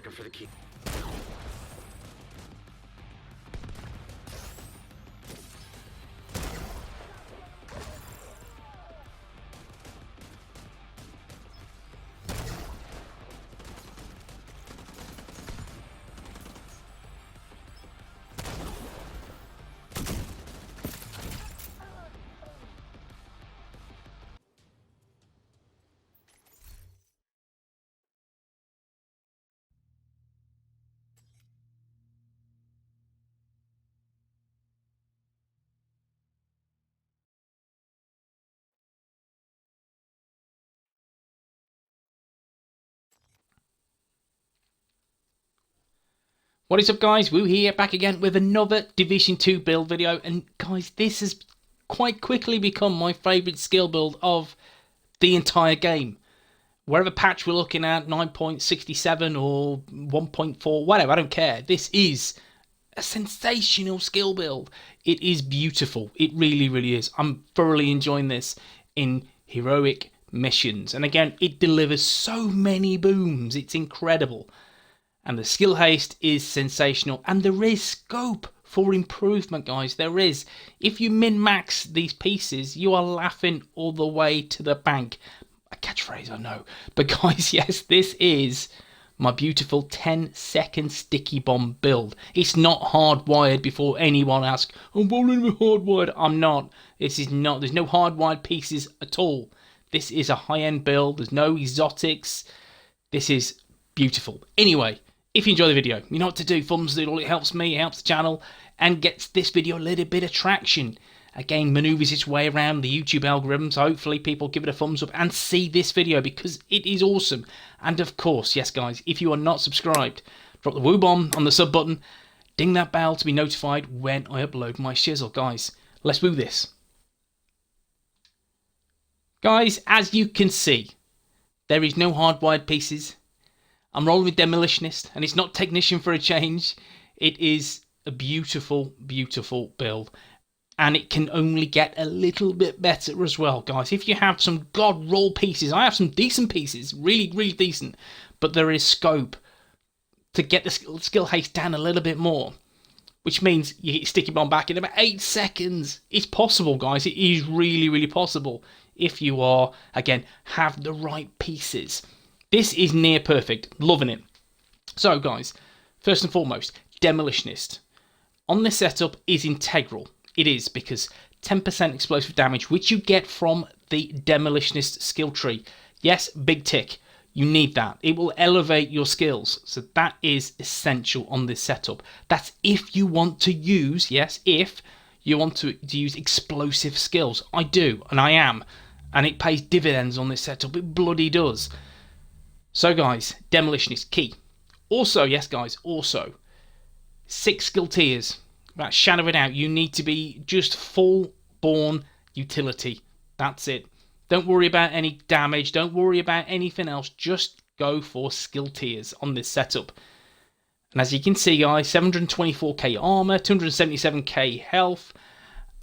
Checking for the key. What is up guys, Woo here, back again with another Division 2 build video, and guys, this has quite quickly become my favourite skill build of the entire game. Whatever patch we're looking at, 9.67 or 1.4, whatever, I don't care. This is a sensational skill build. It is beautiful, it really, really is. I'm thoroughly enjoying this in heroic missions, and again, it delivers so many booms, it's incredible. And the skill haste is sensational, and there is scope for improvement, guys. There is. If you min-max these pieces, you are laughing all the way to the bank. A catchphrase, I know. But guys, yes, this is my beautiful 10-second sticky bomb build. It's not hardwired before anyone asks, I'm rolling with hardwired. I'm not. This is not. There's no hardwired pieces at all. This is a high-end build. There's no exotics. This is beautiful. Anyway, if you enjoy the video, you know what to do. Thumbs doodle, it helps me, it helps the channel, and gets this video a little bit of traction. Again, maneuvers its way around the YouTube algorithm, so hopefully people give it a thumbs up and see this video because it is awesome. And of course, yes guys, if you are not subscribed, drop the woo bomb on the sub button, ding that bell to be notified when I upload my shizzle. Guys, let's woo this. Guys, as you can see, there is no hardwired pieces. I'm rolling with Demolitionist, and it's not Technician for a change. It is a beautiful, beautiful build, and it can only get a little bit better as well, guys. If you have some god roll pieces, I have some decent pieces, really, really decent, but there is scope to get the skill haste down a little bit more, which means you get Sticky Bomb back in about 8 seconds. It's possible, guys. It is really, really possible if you are, again, have the right pieces. This is near perfect. Loving it. So, guys, first and foremost, Demolitionist. On this setup is integral. It is because 10% explosive damage, which you get from the Demolitionist skill tree. Yes, big tick. You need that. It will elevate your skills. So that is essential on this setup. That's if you want to use, yes, if you want to use explosive skills. I do, and I am. And it pays dividends on this setup. It bloody does. So guys, Demolition is key. Also, yes guys, also 6 skill tiers. Without shadow it out, you need to be just full born utility. That's it. Don't worry about any damage, don't worry about anything else, just go for skill tiers on this setup. And as you can see guys, 724k armor, 277k health,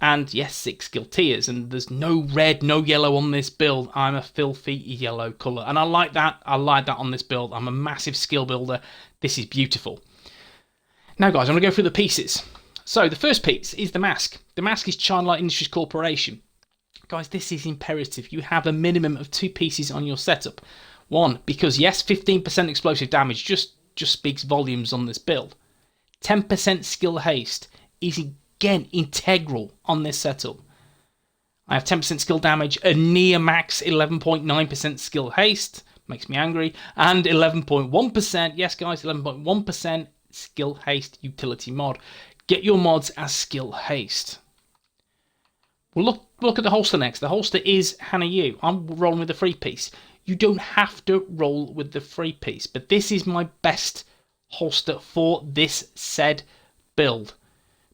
and yes, 6 skill tiers, and there's no red, no yellow on this build. I'm a filthy yellow colour, and I like that. I like that on this build. I'm a massive skill builder. This is beautiful. Now guys, I'm going to go through the pieces. So the first piece is the mask. The mask is China Light Industries Corporation. Guys, this is imperative. You have a minimum of 2 pieces on your setup. One, because yes, 15% explosive damage just speaks volumes on this build. 10% skill haste is again integral on this setup. I have 10% skill damage, a near max 11.9% skill haste, makes me angry, and 11.1%, yes guys, 11.1% skill haste utility mod. Get your mods as skill haste. Well, look at the holster next. The holster is Hannah Yu. I'm rolling with the 3-piece. You don't have to roll with the 3-piece, but this is my best holster for this said build.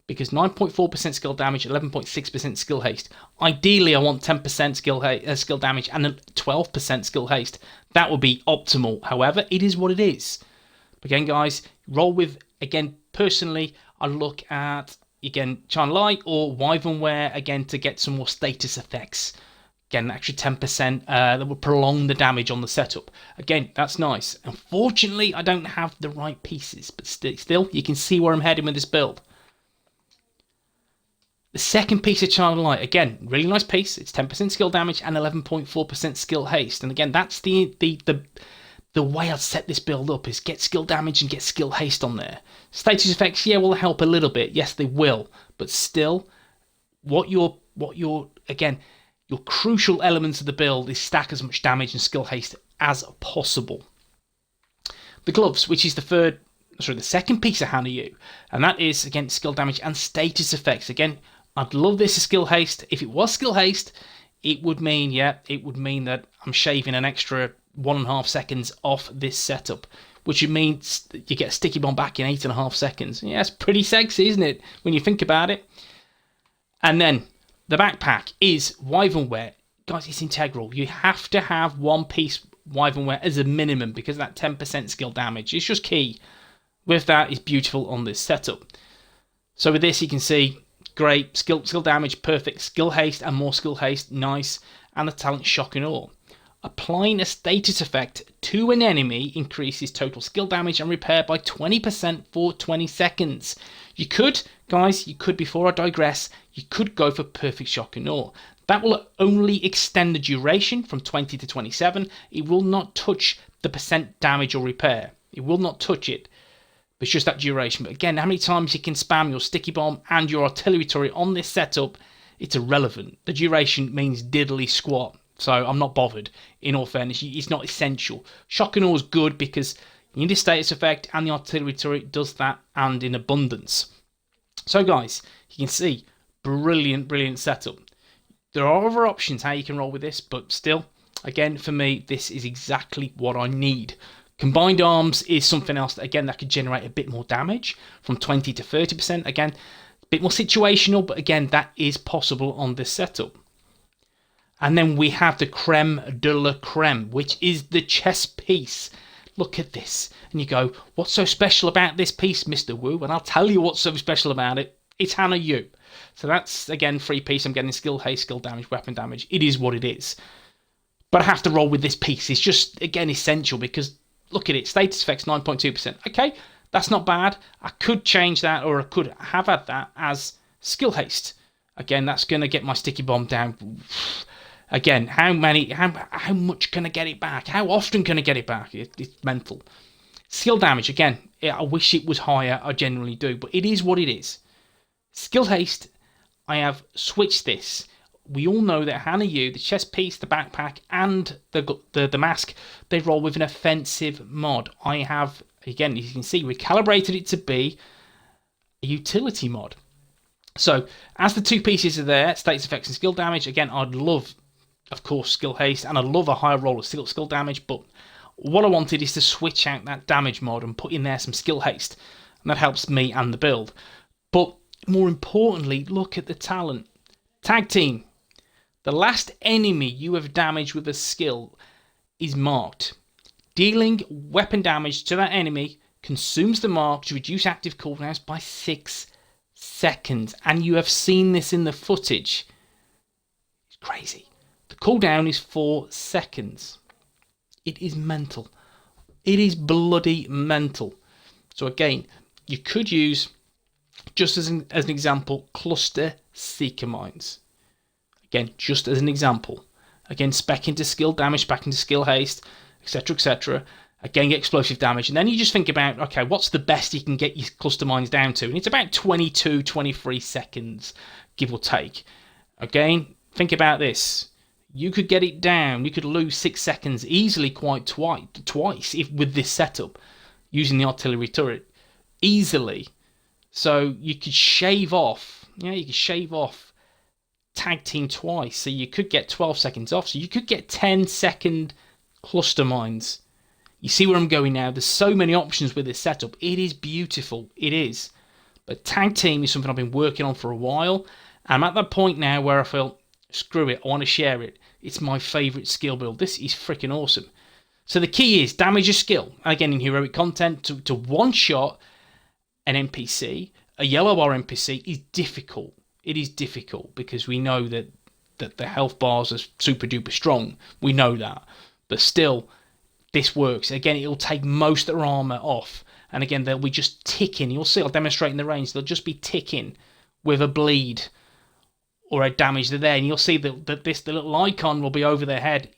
Because 9.4% skill damage, 11.6% skill haste. Ideally, I want 10% skill damage and 12% skill haste. That would be optimal. However, it is what it is. Again, guys, roll with, again, personally, I look at, again, China Light or Wyvernware, again, to get some more status effects. Again, an extra 10% that will prolong the damage on the setup. Again, that's nice. Unfortunately, I don't have the right pieces, but still, you can see where I'm heading with this build. The second piece of Child of Light, again, really nice piece. It's 10% skill damage and 11.4% skill haste. And again, that's the way I'd set this build up, is get skill damage and get skill haste on there. Status effects, yeah, will help a little bit. Yes, they will. But still, your crucial elements of the build is stack as much damage and skill haste as possible. The gloves, which is the second piece of WOOO, and that is, again, skill damage and status effects. Again, I'd love this as skill haste. If it was skill haste, it would mean that I'm shaving an extra 1.5 seconds off this setup, which would mean you get a sticky bomb back in 8.5 seconds. Yeah, it's pretty sexy, isn't it, when you think about it? And then the backpack is Wyvern wear. Guys, it's integral. You have to have one piece Wyvern wear as a minimum because of that 10% skill damage. It's just key. With that, it's beautiful on this setup. So with this, you can see, great, skill damage, perfect, skill haste and more skill haste, nice, and the talent shock and awe. Applying a status effect to an enemy increases total skill damage and repair by 20% for 20 seconds. You could, guys, before I digress, you could go for perfect shock and awe. That will only extend the duration from 20 to 27. It will not touch the percent damage or repair. It will not touch it. It's just that duration. But again, how many times you can spam your sticky bomb and your artillery turret on this setup, it's irrelevant. The duration means diddly squat. So I'm not bothered, in all fairness. It's not essential. Shock and awe is good because you need a status effect and the artillery turret does that and in abundance. So guys, you can see, brilliant setup. There are other options how you can roll with this, but still, again, for me, this is exactly what I need. Combined arms is something else that, again, that could generate a bit more damage from 20 to 30%. Again, a bit more situational, but again, that is possible on this setup. And then we have the creme de la creme, which is the chest piece. Look at this. And you go, what's so special about this piece, Mr. Woo? And I'll tell you what's so special about it. It's WOOO. So that's, again, free piece. I'm getting skill haste, skill damage, weapon damage. It is what it is. But I have to roll with this piece. It's just, again, essential because, look at it. Status effects, 9.2%. Okay, that's not bad. I could change that, or I could have had that as skill haste. Again, that's going to get my sticky bomb down. Again, how much can I get it back? How often can I get it back? It's mental. Skill damage, again, I wish it was higher. I genuinely do, but it is what it is. Skill haste, I have switched this. We all know that WOOO, the chest piece, the backpack, and the mask, they roll with an offensive mod. I have, again, as you can see, recalibrated it to be a utility mod. So, as the two pieces are there, status effects and skill damage, again, I'd love, of course, skill haste, and I'd love a higher roll of skill damage, but what I wanted is to switch out that damage mod and put in there some skill haste, and that helps me and the build. But more importantly, look at the talent. Tag team. The last enemy you have damaged with a skill is marked. Dealing weapon damage to that enemy consumes the mark to reduce active cooldowns by 6 seconds. And you have seen this in the footage. It's crazy. The cooldown is 4 seconds. It is mental. It is bloody mental. So again, you could use, just as an example, cluster seeker mines. Again, just as an example. Again, spec into skill damage, back into skill haste, etc, etc. Again, get explosive damage. And then you just think about, okay, what's the best you can get your cluster mines down to? And it's about 22, 23 seconds, give or take. Again, think about this. You could get it down. You could lose 6 seconds easily quite twice if with this setup, using the artillery turret. Easily. So you could shave off, tag team twice, so you could get 12 seconds off, so you could get 10-second cluster mines. You see where I'm going now? There's so many options with this setup. It is beautiful, it is. But tag team is something I've been working on for a while. I'm at that point now where I feel, screw it, I want to share it. It's my favourite skill build. This is freaking awesome. So the key is damage your skill. And again, in heroic content, to one-shot an NPC, a yellow bar NPC, is difficult. It is difficult because we know that that the health bars are super duper strong. We know that. But still, this works. Again, it'll take most of their armor off. And again, they'll be just ticking. You'll see, I'll demonstrate in the range. They'll just be ticking with a bleed or a damage to there. And you'll see that the little icon will be over their head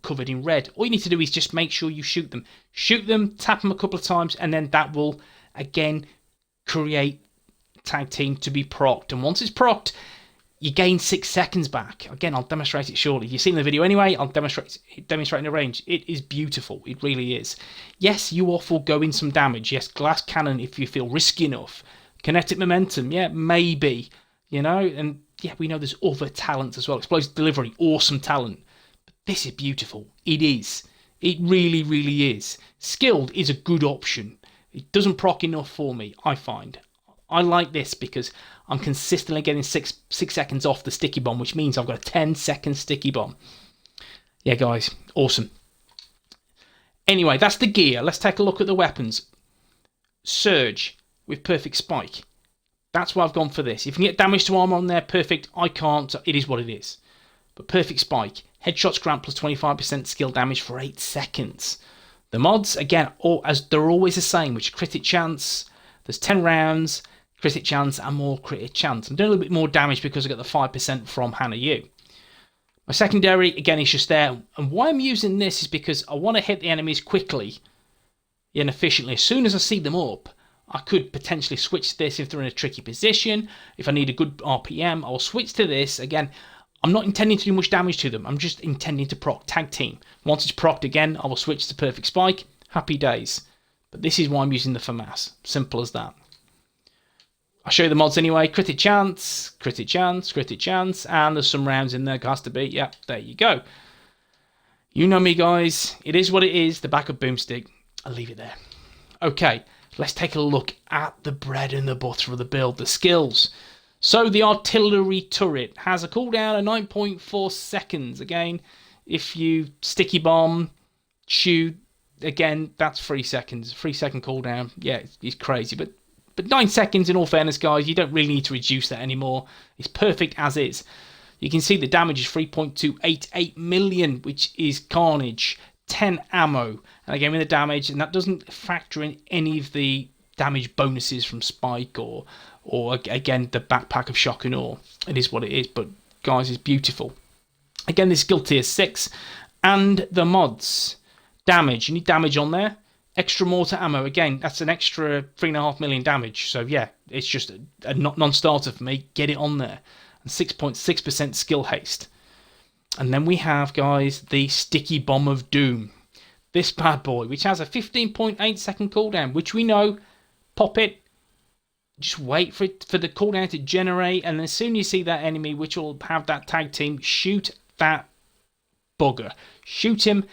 covered in red. All you need to do is just make sure you shoot them. Shoot them, tap them a couple of times, and then that will, again, create tag team to be procced. And once it's procced, you gain 6 seconds back. Again, I'll demonstrate it shortly. You've seen the video anyway. I'll demonstrate in the range. It is beautiful. It really is. Yes, you off will go in some damage. Yes, glass cannon if you feel risky enough. Kinetic momentum, yeah, maybe. You know, and yeah, we know there's other talents as well. Explosive delivery, awesome talent. But this is beautiful. It is. It really, really is. Skilled is a good option. It doesn't proc enough for me, I find. I like this because I'm consistently getting 6 seconds off the sticky bomb, which means I've got a 10-second sticky bomb. Yeah, guys, awesome. Anyway, that's the gear. Let's take a look at the weapons. Surge with perfect spike. That's why I've gone for this. If you can get damage to armor on there, perfect. I can't. So it is what it is. But perfect spike. Headshots grant plus 25% skill damage for 8 seconds. The mods, again, as they're always the same, which critic chance. There's 10 rounds. Critic chance and more critic chance. I'm doing a little bit more damage because I got the 5% from Hannah Yu. My secondary, again, is just there. And why I'm using this is because I want to hit the enemies quickly and efficiently. As soon as I see them up, I could potentially switch to this if they're in a tricky position. If I need a good RPM, I'll switch to this. Again, I'm not intending to do much damage to them. I'm just intending to proc tag team. Once it's procced again, I will switch to perfect spike. Happy days. But this is why I'm using the FAMAS. Simple as that. I'll show you the mods anyway. Critic chance, critic chance, critic chance. And there's some rounds in there. Has to be. Yeah, there you go. You know me, guys. It is what it is. The backup boomstick. I'll leave it there. Okay, let's take a look at the bread and the butter of the build. The skills. So the artillery turret has a cooldown of 9.4 seconds. Again, if you sticky bomb, shoot, again, that's 3 seconds. 3-second cooldown. Yeah, it's crazy. But 9 seconds, in all fairness, guys, you don't really need to reduce that anymore. It's perfect as is. You can see the damage is 3.288 million, which is carnage. 10 ammo. And again, with the damage, and that doesn't factor in any of the damage bonuses from Spike or again, the backpack of shock and awe. It is what it is, but guys, it's beautiful. Again, this skill tier 6. And the mods. Damage. You need damage on there. Extra mortar ammo, again, that's an extra 3.5 million damage. So yeah, it's just a non-starter for me. Get it on there. And 6.6% skill haste. And then we have, guys, the sticky bomb of doom. This bad boy, which has a 15.8 second cooldown, which we know, pop it, just wait for the cooldown to generate, and as soon as you see that enemy, which will have that tag team, shoot that bugger. Shoot him.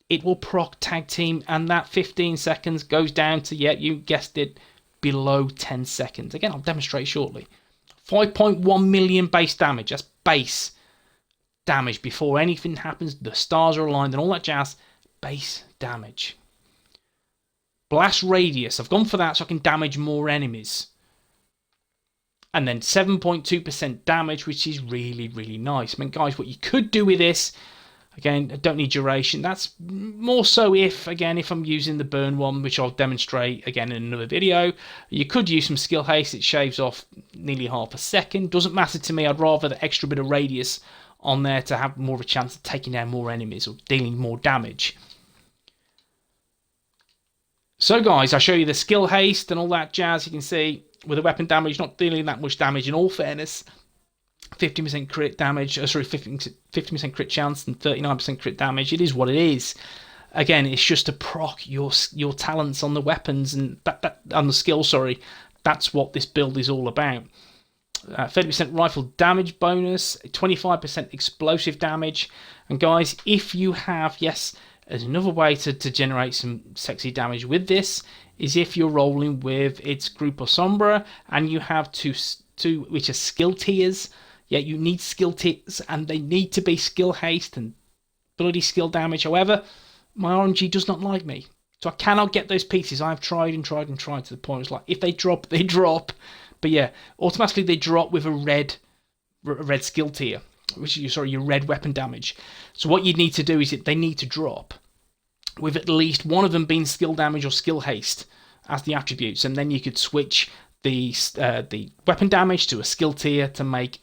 It will proc tag team, and that 15 seconds goes down to, yeah, you guessed it, below 10 seconds. Again, I'll demonstrate shortly. 5.1 million base damage. That's base damage before anything happens. The stars are aligned and all that jazz. Base damage. Blast radius. I've gone for that so I can damage more enemies. And then 7.2% damage, which is really, really nice. I mean, guys, what you could do with this, again, I don't need duration. That's more so if I'm using the burn one, which I'll demonstrate again in another video. You could use some skill haste. It shaves off nearly half a second. Doesn't matter to me. I'd rather the extra bit of radius on there to have more of a chance of taking down more enemies or dealing more damage. So, guys, I'll show you the skill haste and all that jazz. You can see with the weapon damage, not dealing that much damage in all fairness. 50% crit damage, 50% crit chance and 39% crit damage. It is what it is. Again, it's just to proc your talents on the weapons and on the skill. Sorry, that's what this build is all about. 30% rifle damage bonus, 25% explosive damage, and guys, if you have, yes, there's another way to generate some sexy damage with this. Is if you're rolling with its Grupo Sombra and you have two which are skill tiers. Yeah, you need skill tiers and they need to be skill haste and bloody skill damage. However, my RNG does not like me. So I cannot get those pieces. I've tried and tried and tried to the point it's like, if they drop, they drop. But yeah, automatically they drop with a red skill tier. which is your red weapon damage. So what you need to do is they need to drop with at least one of them being skill damage or skill haste as the attributes, and then you could switch the weapon damage to a skill tier to make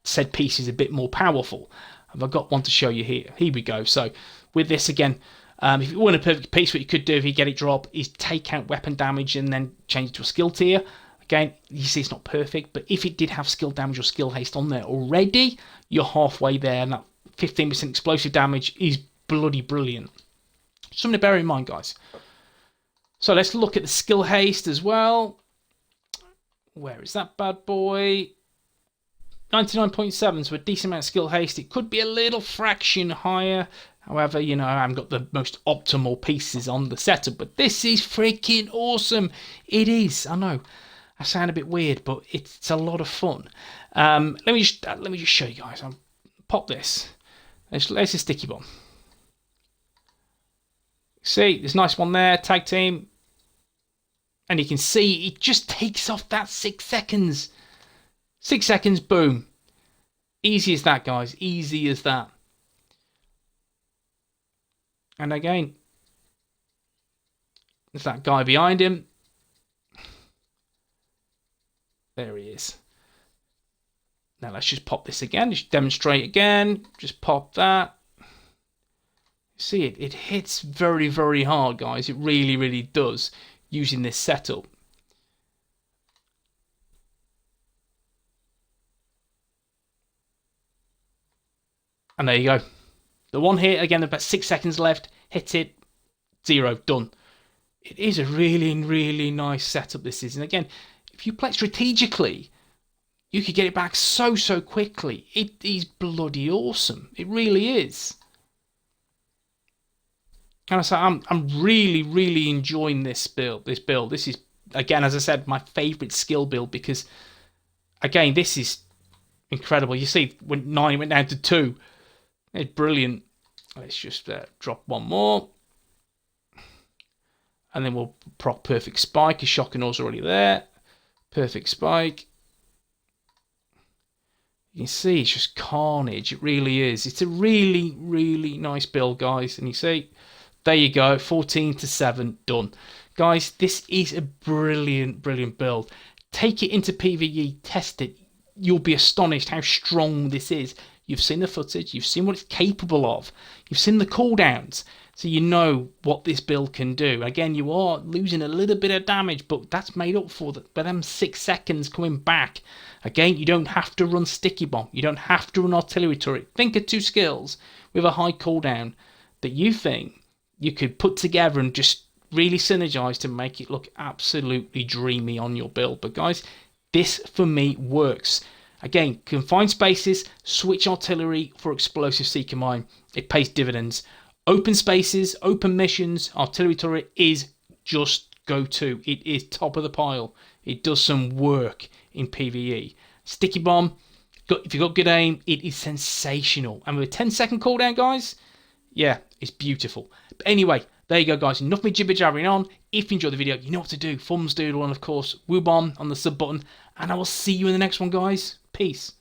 said pieces a bit more powerful. Have I got one to show you here? Here we go. So with this again, if you want a perfect piece, what you could do if you get it drop is take out weapon damage and then change it to a skill tier. Again, you see it's not perfect, but if it did have skill damage or skill haste on there already, you're halfway there, and that 15% explosive damage is bloody brilliant. Something to bear in mind, guys. So let's look at the skill haste as well. Where is that bad boy? 99.7, so a decent amount of skill haste. It could be a little fraction higher. However, I haven't got the most optimal pieces on the setup, but this is freaking awesome. It is. I know I sound a bit weird, but it's a lot of fun. Let me just show you guys. I'll pop this. There's a sticky bomb. See, there's a nice one there. Tag team. And you can see it just takes off that 6 seconds. 6 seconds, boom. Easy as that, guys. Easy as that. And again, there's that guy behind him. There he is. Now let's just pop this again. Just demonstrate again. Just pop that. See it? It hits very, very hard, guys. It really, really does using this setup. And there you go. The one hit, again, about 6 seconds left. Hit it. 0. Done. It is a really, really nice setup, this is. And again, if you play strategically, you could get it back so quickly. It is bloody awesome. It really is. And I say, I'm really, really enjoying this build. This is, again, as I said, my favourite skill build because, again, this is incredible. You see, when 9 went down to 2. It's brilliant. Let's just drop one more. And then we'll proc perfect spike. A shock and all's already there. Perfect spike. You can see it's just carnage. It really is. It's a really, really nice build, guys. And you see, there you go. 14-7. Done. Guys, this is a brilliant, brilliant build. Take it into PvE. Test it. You'll be astonished how strong this is. You've seen the footage, you've seen what it's capable of, you've seen the cooldowns, so you know what this build can do. Again, you are losing a little bit of damage, but that's made up for by them 6 seconds coming back. Again, you don't have to run sticky bomb, you don't have to run artillery turret. Think of 2 skills with a high cooldown that you think you could put together and just really synergize to make it look absolutely dreamy on your build. But guys, this for me works. Again, confined spaces, switch artillery for explosive seeker mine. It pays dividends. Open spaces, open missions, artillery turret is just go-to. It is top of the pile. It does some work in PvE. Sticky bomb, if you've got good aim, it is sensational. And with a 10-second cooldown, guys, yeah, it's beautiful. But anyway, there you go, guys. Enough me jibber-jabbering on. If you enjoyed the video, you know what to do. Thumbs doodle and, of course, WOOO on the sub button. And I will see you in the next one, guys. Peace.